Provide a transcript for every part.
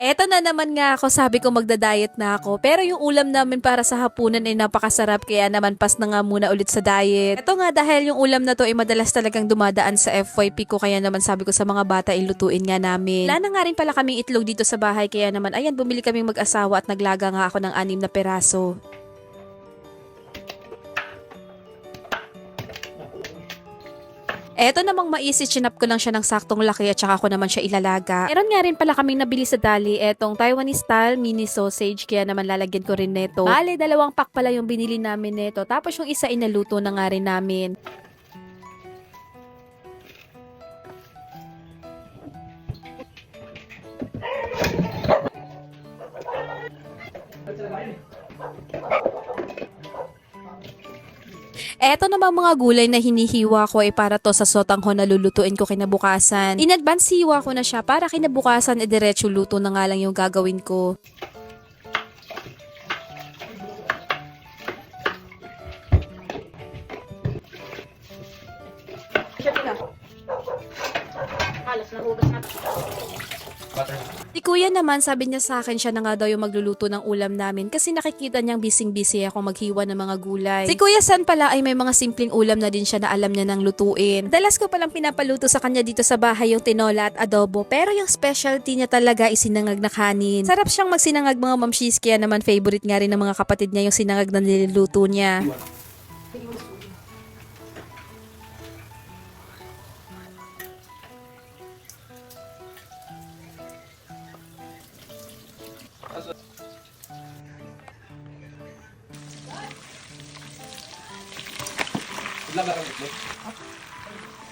Eto na naman nga ako, sabi ko magda-diet na ako. Pero yung ulam namin para sa hapunan ay napakasarap, kaya naman pas na nga muna ulit sa diet. Eto nga, dahil yung ulam na to ay madalas talagang dumadaan sa FYP ko, kaya naman sabi ko sa mga bata ilutuin nga namin. Wala na nga rin pala kaming itlog dito sa bahay, kaya naman ayan, bumili kaming mag-asawa at naglaga nga ako ng 6 na peraso. Eto namang mais, chinap ko lang siya ng saktong laki at saka ko naman siya ilalaga. Meron nga rin pala kaming nabili sa Dali, etong Taiwanese style mini sausage, kaya naman lalagyan ko rin neto. Bale, 2 pack pala yung binili namin neto, tapos yung isa inaluto na nga rin namin. Eto namang mga gulay na hinihiwa ko ay para to sa sotangho na lulutuin ko kinabukasan. In advance hiwa ko na siya para kinabukasan diretso luto na nga lang yung gagawin ko. Halos nahugas na. Si kuya naman, sabi niya sa akin siya na nga daw yung magluluto ng ulam namin kasi nakikita niyang bising-busy ako maghiwa ng mga gulay. Si Kuya San pala ay may mga simpleng ulam na din siya na alam niya nang lutuin. Dalas ko palang pinapaluto sa kanya dito sa bahay yung tinola at adobo, pero yung specialty niya talaga is sinangag na kanin. Sarap siyang magsinangag mga mamshis, kaya naman favorite nga rin ng mga kapatid niya yung sinangag na niluluto niya.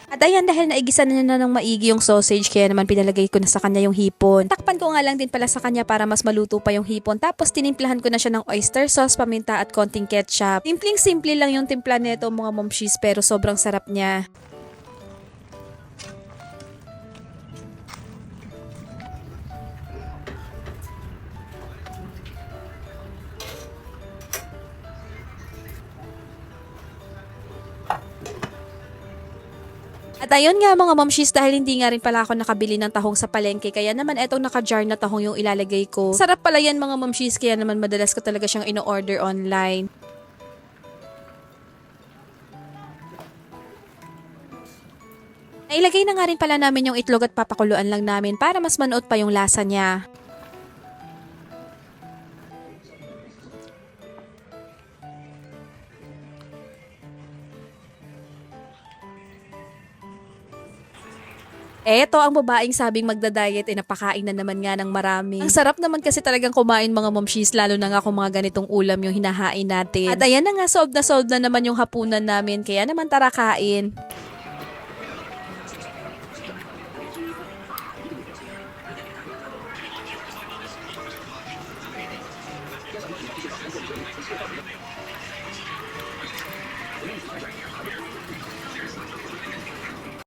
At ayan, dahil naigisa na ng maigi yung sausage, kaya naman pinalagay ko na sa kanya yung hipon. Takpan ko nga lang din pala sa kanya para mas maluto pa yung hipon. Tapos tinimplahan ko na siya ng oyster sauce, paminta at konting ketchup. Simpleng-simple lang yung timpla nito mga momshis, pero sobrang sarap niya. At ayun nga mga momshis, dahil hindi nga rin pala ako nakabili ng tahong sa palengke, kaya naman etong naka-jar na tahong yung ilalagay ko. Sarap pala yan mga momshis, kaya naman madalas ko talaga siyang ino-order online. Nailagay na nga rin pala namin yung itlog at papakuluan lang namin para mas manuot pa yung lasa niya. Eto ang babaeng sabing magda-diet ay napakain na naman nga ng marami. Ang sarap naman kasi talagang kumain mga momshis, lalo na nga kung mga ganitong ulam yung hinahain natin. At ayan na nga, solved na naman yung hapunan namin, kaya naman tara kain.